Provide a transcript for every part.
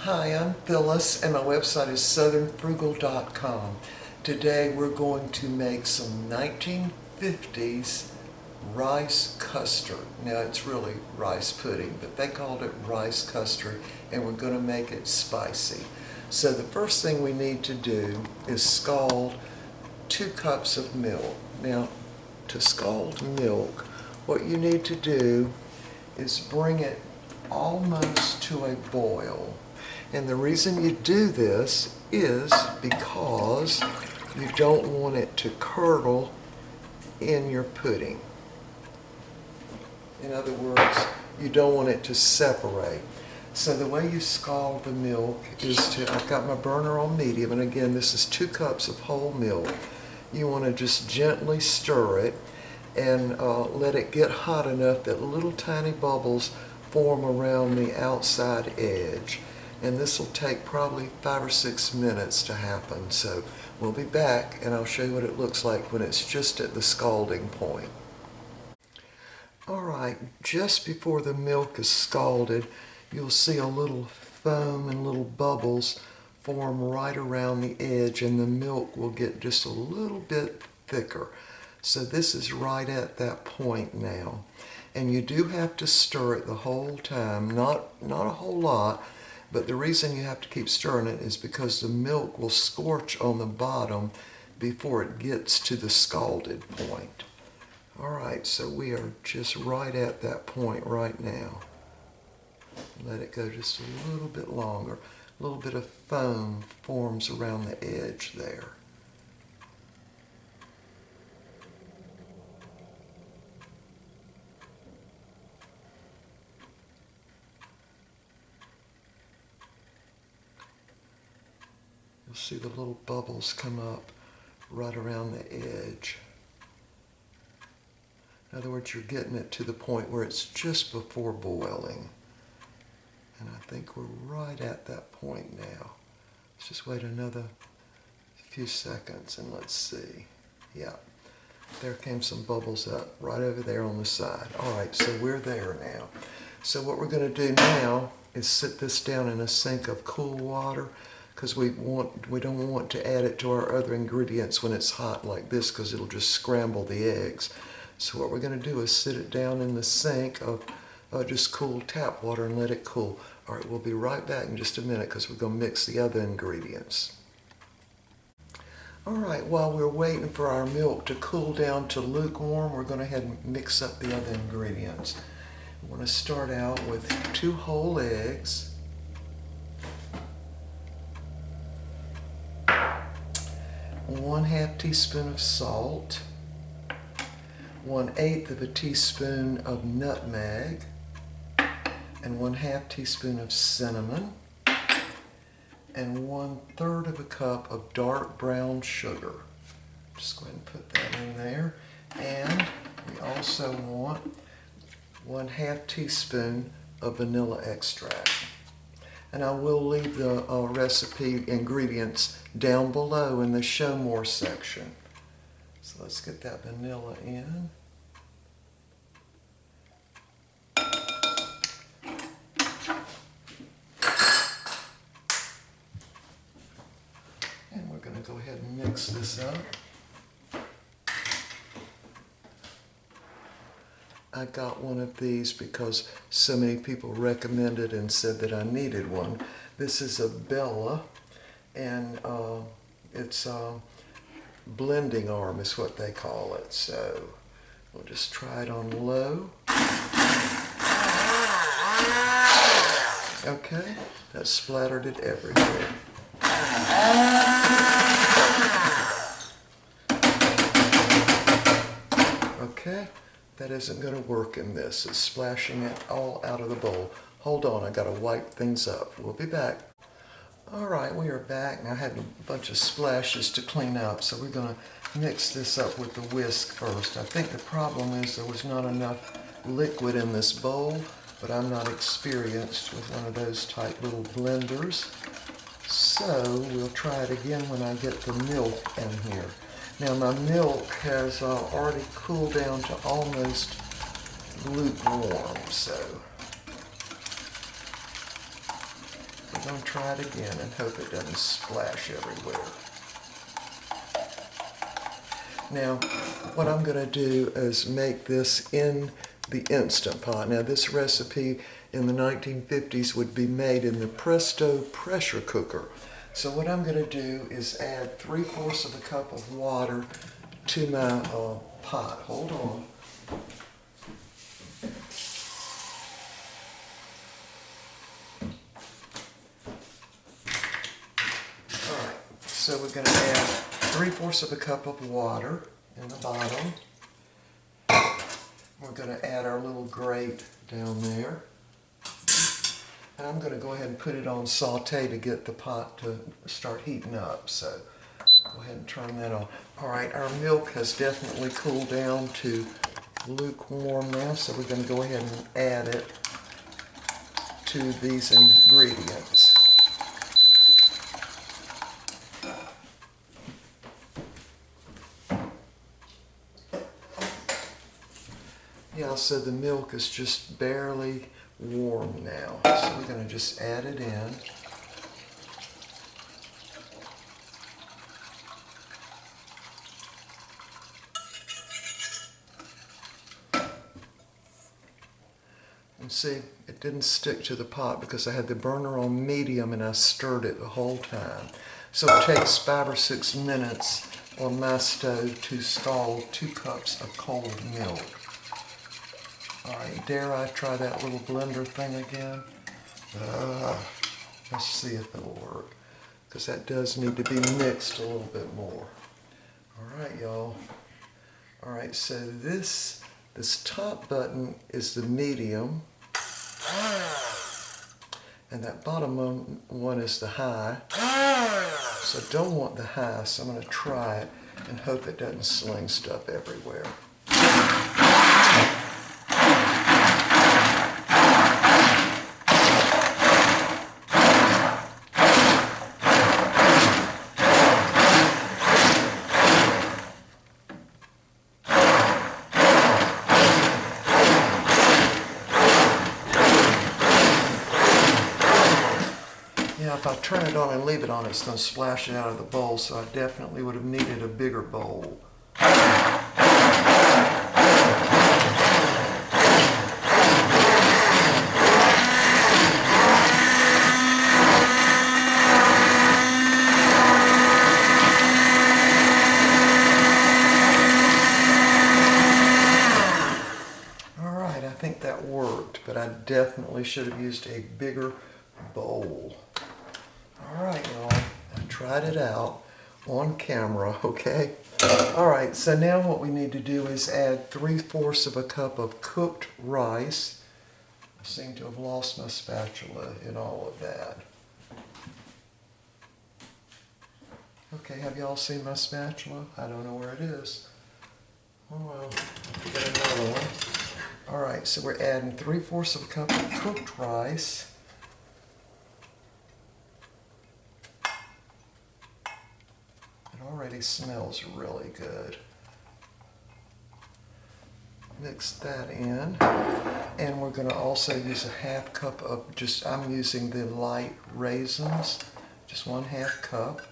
Hi, I'm Phyllis and my website is southernfrugal.com. Today we're going to make some 1950s rice custard. Now it's really rice pudding, but they called it rice custard and we're going to make it spicy. So the first thing we need to do is scald 2 cups of milk. Now to scald milk, what you need to do is bring it almost to a boil. And the reason you do this is because you don't want it to curdle in your pudding. In other words, you don't want it to separate. So the way you scald the milk is I've got my burner on medium, and again, this is 2 cups of whole milk. You want to just gently stir it and let it get hot enough that little tiny bubbles form around the outside edge. And this will take probably 5 or 6 minutes to happen. So we'll be back and I'll show you what it looks like when it's just at the scalding point. Alright, just before the milk is scalded, you'll see a little foam and little bubbles form right around the edge, and the milk will get just a little bit thicker. So this is right at that point now. And you do have to stir it the whole time, not a whole lot. But the reason you have to keep stirring it is because the milk will scorch on the bottom before it gets to the scalded point. All right, so we are just right at that point right now. Let it go just a little bit longer. A little bit of foam forms around the edge there. You'll see the little bubbles come up right around the edge. In other words, you're getting it to the point where it's just before boiling. And I think we're right at that point now. Let's just wait another few seconds and let's see. Yeah, there came some bubbles up right over there on the side. All right, so we're there now. So what we're going to do now is sit this down in a sink of cool water, because we don't want to add it to our other ingredients when it's hot like this, because it'll just scramble the eggs. So what we're going to do is sit it down in the sink of just cool tap water and let it cool. All right, we'll be right back in just a minute because we're going to mix the other ingredients. All right, while we're waiting for our milk to cool down to lukewarm, we're going to head and mix up the other ingredients. We want to start out with 2 whole eggs, 1/2 teaspoon of salt, 1/8 of a teaspoon of nutmeg, and 1/2 teaspoon of cinnamon, and 1/3 of a cup of dark brown sugar. Just go ahead and put that in there. And we also want 1/2 teaspoon of vanilla extract. And I will leave the recipe ingredients down below in the show more section. So let's get that vanilla in. And we're going to go ahead and mix this up. I got one of these because so many people recommended and said that I needed one. This is a Bella, and it's a blending arm is what they call it. So we'll just try it on low. Okay, that splattered it everywhere. Okay. That isn't going to work in this. It's splashing it all out of the bowl. Hold on, I got to wipe things up. We'll be back. All right, we are back. Now I had a bunch of splashes to clean up, so we're going to mix this up with the whisk first. I think the problem is there was not enough liquid in this bowl, but I'm not experienced with one of those type little blenders. So we'll try it again when I get the milk in here. Now my milk has already cooled down to almost lukewarm, so we're going to try it again and hope it doesn't splash everywhere. Now, what I'm going to do is make this in the Instant Pot. Now, this recipe in the 1950s would be made in the Presto pressure cooker. So what I'm going to do is add 3/4 of a cup of water to my pot. Hold on. All right, so we're going to add 3/4 of a cup of water in the bottom. We're going to add our little grate down there. And I'm going to go ahead and put it on saute to get the pot to start heating up. So go ahead and turn that on. All right, our milk has definitely cooled down to lukewarm now, so we're going to go ahead and add it to these ingredients. Yeah, so the milk is just barely warm now. So we're going to just add it in. And see, it didn't stick to the pot because I had the burner on medium and I stirred it the whole time. So it takes 5 or 6 minutes on my stove to scald 2 cups of cold milk. All right, dare I try that little blender thing again? Let's see if it'll work, because that does need to be mixed a little bit more. All right, y'all. All right, so this top button is the medium, and that bottom one is the high. So I don't want the high, so I'm going to try it and hope it doesn't sling stuff everywhere. If I turn it on and leave it on, it's going to splash it out of the bowl, so I definitely would have needed a bigger bowl. Alright, I think that worked, but I definitely should have used a bigger bowl. All right, y'all, I tried it out on camera, okay? All right, so now what we need to do is add 3/4 of a cup of cooked rice. I seem to have lost my spatula in all of that. Okay, have y'all seen my spatula? I don't know where it is. Oh well, get another one. All right, so we're adding 3/4 of a cup of cooked rice. Already smells really good. Mix that in, and we're going to also use a 1/2 cup of I'm using the light raisins, just 1/2 cup.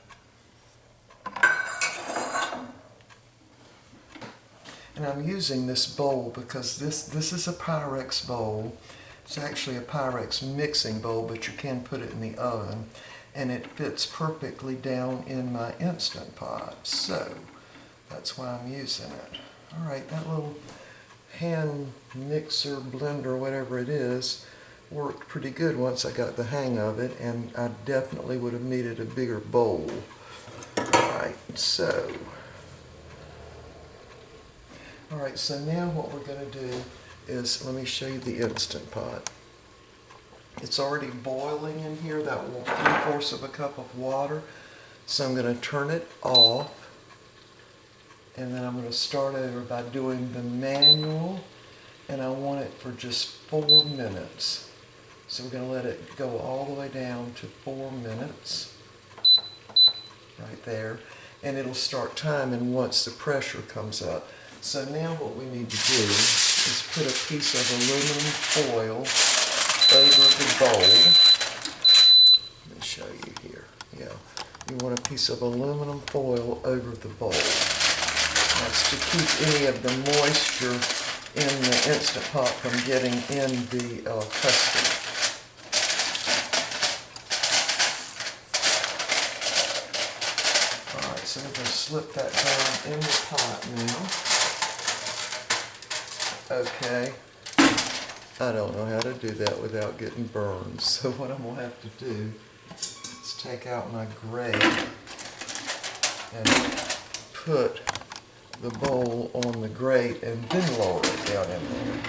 And I'm using this bowl because this is a Pyrex bowl. It's actually a Pyrex mixing bowl, but you can put it in the oven. And it fits perfectly down in my Instant Pot, so that's why I'm using it. All right, that little hand mixer, blender, whatever it is, worked pretty good once I got the hang of it, and I definitely would have needed a bigger bowl. All right, so now what we're going to do is, let me show you the Instant Pot. It's already boiling in here, that 3/4 of a cup of water. So I'm going to turn it off. And then I'm going to start over by doing the manual. And I want it for just 4 minutes. So we're going to let it go all the way down to 4 minutes. Right there. And it'll start timing once the pressure comes up. So now what we need to do is put a piece of aluminum foil over the bowl. Let me you want a piece of aluminum foil over the bowl. That's to keep any of the moisture in the Instant Pot from getting in the custard. Alright, so we're going to slip that down in the pot now. Okay. I don't know how to do that without getting burned. So what I'm going to have to do is take out my grate and put the bowl on the grate and then lower it down in there.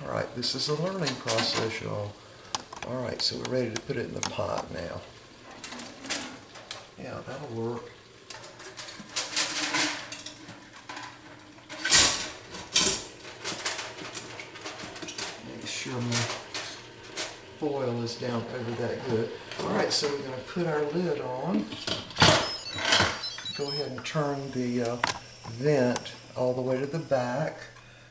Alright, this is a learning process, y'all. Alright, so we're ready to put it in the pot now. Yeah, that'll work. Make sure my foil is down over that good. Alright, so we're going to put our lid on. Go ahead and turn the vent all the way to the back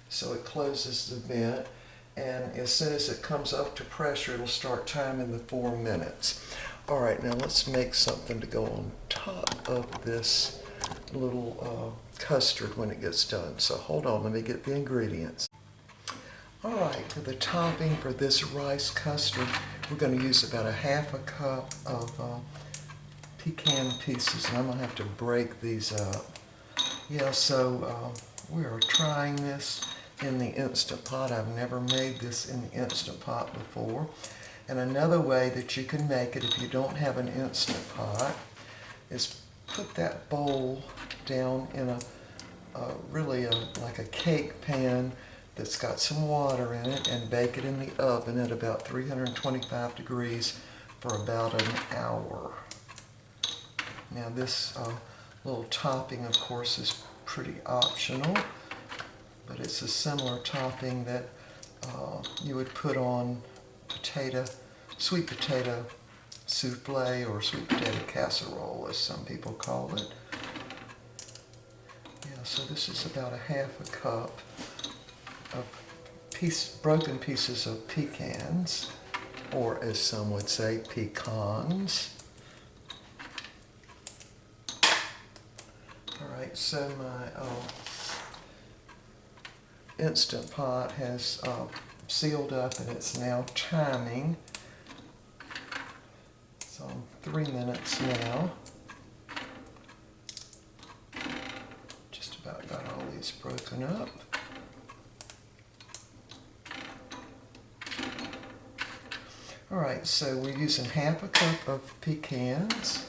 so it closes the vent, and as soon as it comes up to pressure it'll start timing the 4 minutes. Alright, now let's make something to go on top of this little custard when it gets done. So hold on, let me get the ingredients. Alright, for the topping for this rice custard, we're going to use about a half a cup of pecan pieces, and I'm going to have to break these up. Yeah, so we are trying this in the Instant Pot. I've never made this in the Instant Pot before. And another way that you can make it if you don't have an Instant Pot is put that bowl down in like a cake pan that's got some water in it, and bake it in the oven at about 325 degrees for about an hour. Now this little topping, of course, is pretty optional, but it's a similar topping that you would put on sweet potato souffle or sweet potato casserole, as some people call it. Yeah, so this is about a half a cup of broken pieces of pecans, or as some would say, pecans. Alright, so my Instant Pot has sealed up, and it's now timing. It's on 3 minutes now. Just about got all these broken up. Alright, so we're using half a cup of pecans,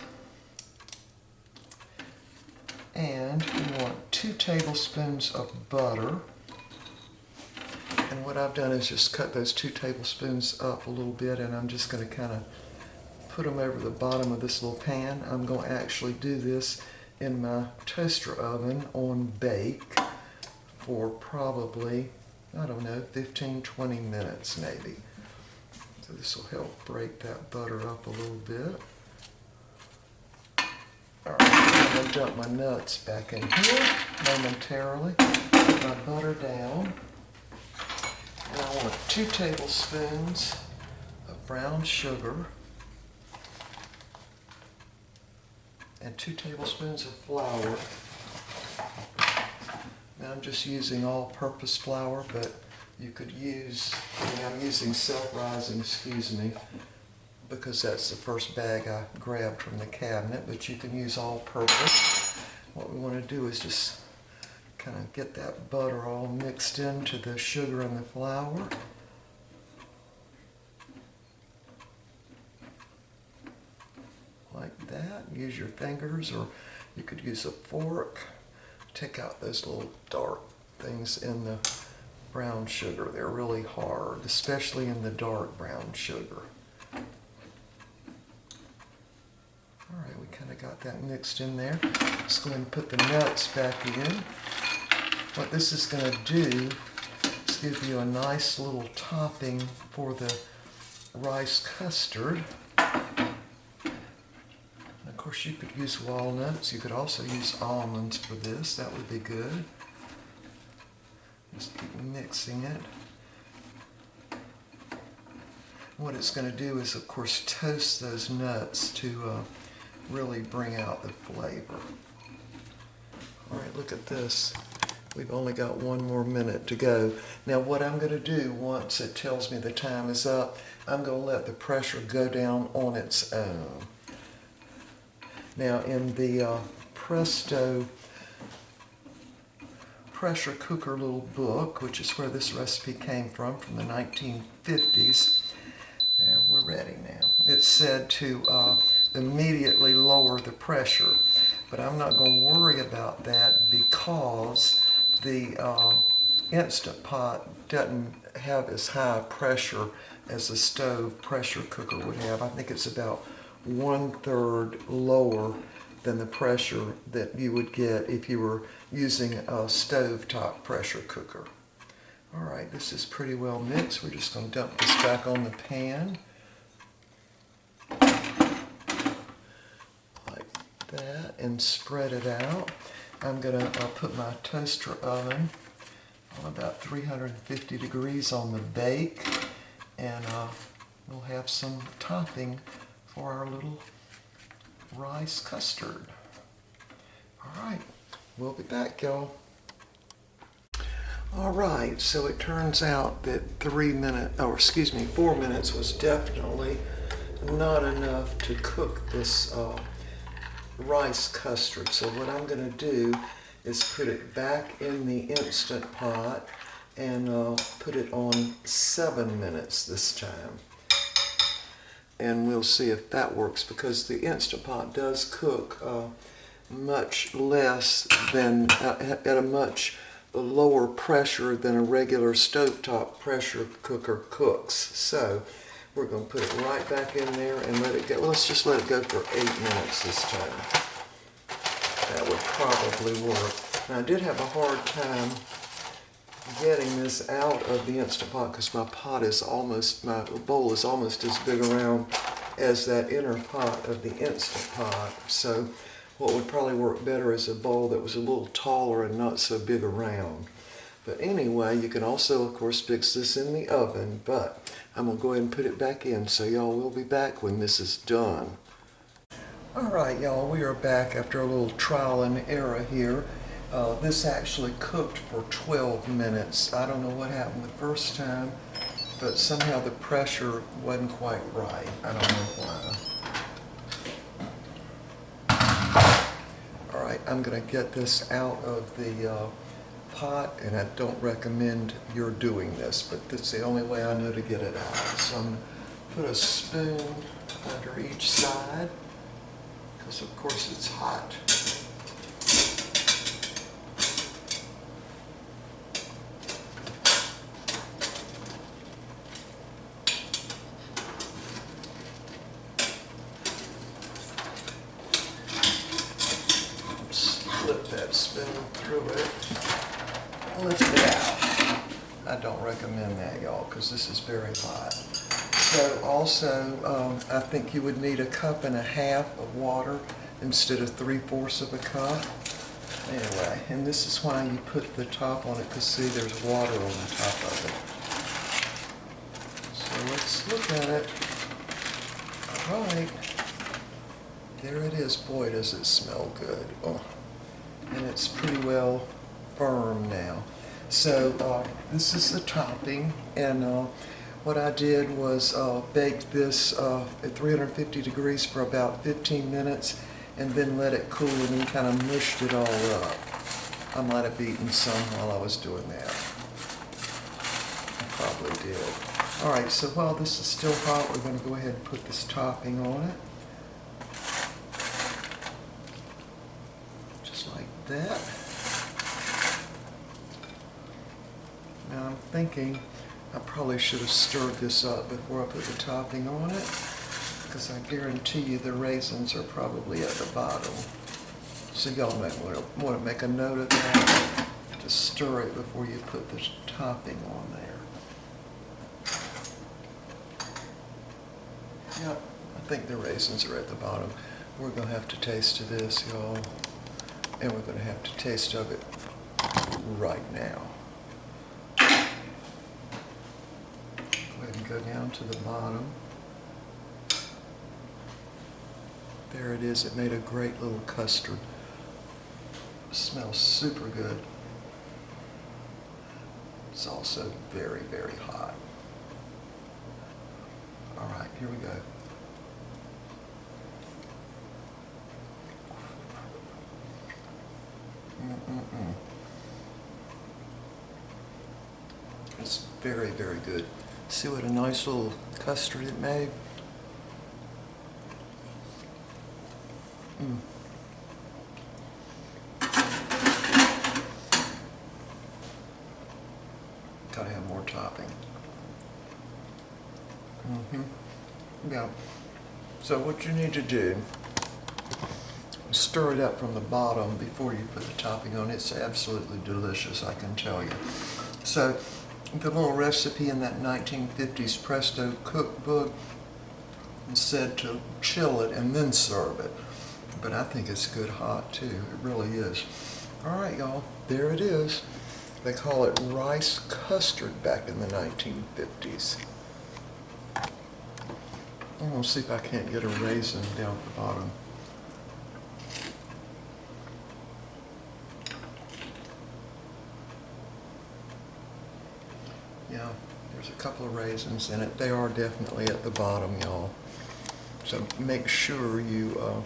and we want 2 tablespoons of butter. And what I've done is just cut those 2 tablespoons up a little bit, and I'm just going to kind of put them over the bottom of this little pan. I'm going to actually do this in my toaster oven on bake for probably, I don't know, 15-20 minutes maybe. So this will help break that butter up a little bit. Alright, I'm going to dump my nuts back in here momentarily. Put my butter down. And I want 2 tablespoons of brown sugar and 2 tablespoons of flour. Now I'm just using all-purpose flour, but you could use, I'm using self-rising, because that's the first bag I grabbed from the cabinet, but you can use all-purpose. What we want to do is just kind of get that butter all mixed into the sugar and the flour. Like that. Use your fingers, or you could use a fork. Take out those little dark things in the brown sugar. They're really hard, especially in the dark brown sugar. Alright, we kind of got that mixed in there. Let's go ahead and put the nuts back in. What this is going to do is give you a nice little topping for the rice custard. And of course, you could use walnuts. You could also use almonds for this. That would be good. Just keep mixing it. what it's going to do is, of course, toast those nuts to really bring out the flavor. All right, look at this. We've only got 1 more minute to go. Now what I'm going to do once it tells me the time is up, I'm going to let the pressure go down on its own. Now in the Presto pressure cooker little book, which is where this recipe came from the 1950's, there, we're ready now. It said to immediately lower the pressure, but I'm not going to worry about that because the Instant Pot doesn't have as high pressure as a stove pressure cooker would have. I think it's about 1/3 lower than the pressure that you would get if you were using a stovetop pressure cooker. All right, this is pretty well mixed. We're just going to dump this back on the pan. Like that, and spread it out. I'm going to put my toaster oven on about 350 degrees on the bake, and we'll have some topping for our little rice custard. All right, we'll be back, y'all. All right, so it turns out that 4 minutes was definitely not enough to cook this rice custard. So what I'm going to do is put it back in the Instant Pot and put it on 7 minutes this time. And we'll see if that works, because the Instant Pot does cook much less than, at a much lower pressure than a regular stovetop pressure cooker cooks. So we're going to put it right back in there and let it go. Let's just let it go for 8 minutes this time. That would probably work. Now, I did have a hard time getting this out of the Instant Pot because my bowl is almost as big around as that inner pot of the Instant Pot. So what would probably work better is a bowl that was a little taller and not so big around. But anyway, you can also, of course, fix this in the oven, but I'm going to go ahead and put it back in, so y'all will be back when this is done. All right, y'all, we are back after a little trial and error here. This actually cooked for 12 minutes. I don't know what happened the first time, but somehow the pressure wasn't quite right. I don't know why. All right, I'm going to get this out of the pot, and I don't recommend you're doing this, but that's the only way I know to get it out. So I'm going to put a spoon under each side, because of course it's hot. Slip that spoon through it, lift it out. I don't recommend that, y'all, because this is very hot. So also, I think you would need 1.5 cups of water instead of 3/4 of a cup. Anyway, and this is why you put the top on it, because see, there's water on the top of it. So let's look at it. All right. There it is. Boy, does it smell good. Oh. And it's pretty well firm now. So this is the topping, and what I did was bake this at 350 degrees for about 15 minutes and then let it cool, and then kind of mushed it all up. I might have beaten some while I was doing that. I probably did. All right, so while this is still hot, we're going to go ahead and put this topping on it. That. Now I'm thinking I probably should have stirred this up before I put the topping on it, because I guarantee you the raisins are probably at the bottom. So y'all might want to make a note of that, to stir it before you put the topping on there. Yep, I think the raisins are at the bottom. We're going to have to taste of this, y'all. And we're going to have to taste of it right now. Go ahead and and go down to the bottom. There it is. It made a great little custard. It smells super good. It's also very, very hot. All right, here we go. It's very, very good. See what a nice little custard it made? Gotta have more topping. Yeah. So what you need to do, stir it up from the bottom before you put the topping on. It's absolutely delicious, I can tell you. So the little recipe in that 1950s Presto cookbook said to chill it and then serve it. But I think it's good hot too. It really is. All right, y'all. There it is. They call it rice custard back in the 1950s. I'm going to see if I can't get a raisin down at the bottom. Yeah, there's a couple of raisins in it. They are definitely at the bottom, y'all. So make sure you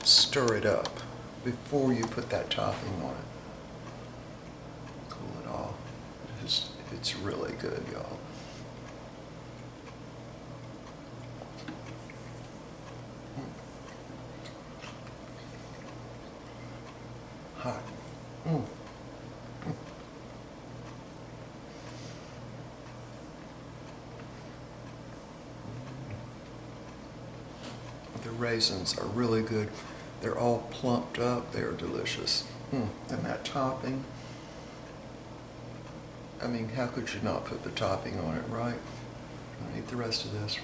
stir it up before you put that topping on it. Cool it off. It's really good, y'all. Hot. The raisins are really good. They're all plumped up. They're delicious. And that topping, I mean, how could you not put the topping on it, right? I'll eat the rest of this.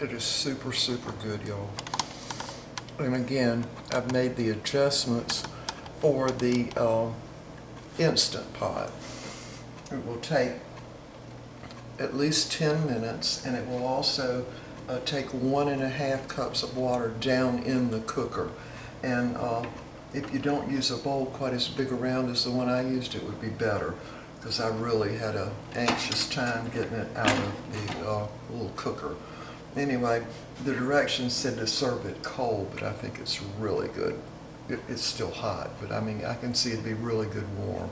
It is super, super good, y'all. And again, I've made the adjustments for the Instant Pot. It will take at least 10 minutes, and it will also take 1.5 cups of water down in the cooker. And if you don't use a bowl quite as big around as the one I used, it would be better, because I really had an anxious time getting it out of the little cooker. Anyway, the directions said to serve it cold, but I think it's really good. It's still hot, but I mean, I can see it'd be really good warm.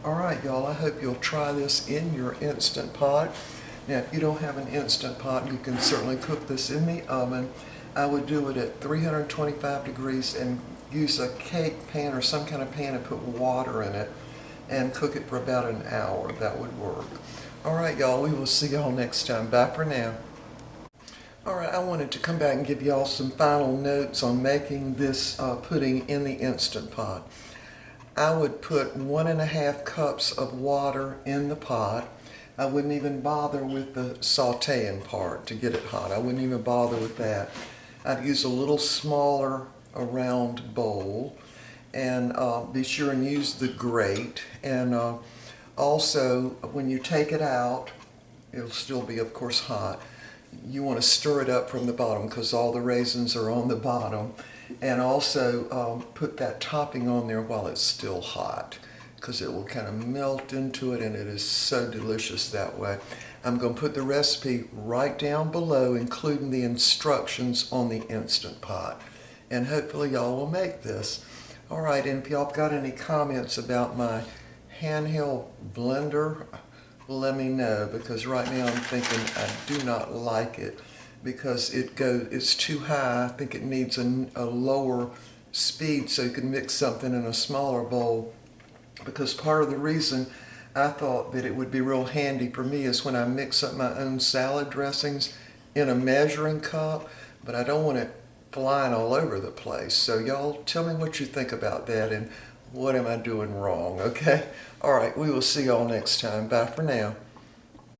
All right, y'all, I hope you'll try this in your Instant Pot. Now, if you don't have an Instant Pot, you can certainly cook this in the oven. I would do it at 325 degrees and use a cake pan or some kind of pan and put water in it and cook it for about an hour. That would work. All right, y'all, we will see y'all next time. Bye for now. All right, I wanted to come back and give y'all some final notes on making this pudding in the Instant Pot. I would put 1.5 cups of water in the pot. I wouldn't even bother with the sauteing part to get it hot. I wouldn't even bother with that. I'd use a little smaller round bowl, and be sure and use the grate. And also, when you take it out, it'll still be, of course, hot. You want to stir it up from the bottom because all the raisins are on the bottom. And also put that topping on there while it's still hot, because it will kind of melt into it, and it is so delicious that way. I'm going to put the recipe right down below, including the instructions on the Instant Pot. And hopefully y'all will make this. All right, and if y'all got any comments about my handheld blender, let me know, because right now I'm thinking I do not like it because it's too high. I think it needs a lower speed so you can mix something in a smaller bowl, because part of the reason I thought that it would be real handy for me is when I mix up my own salad dressings in a measuring cup, but I don't want it flying all over the place. So y'all tell me what you think about that and what am I doing wrong, okay? All right, we will see y'all next time. Bye for now.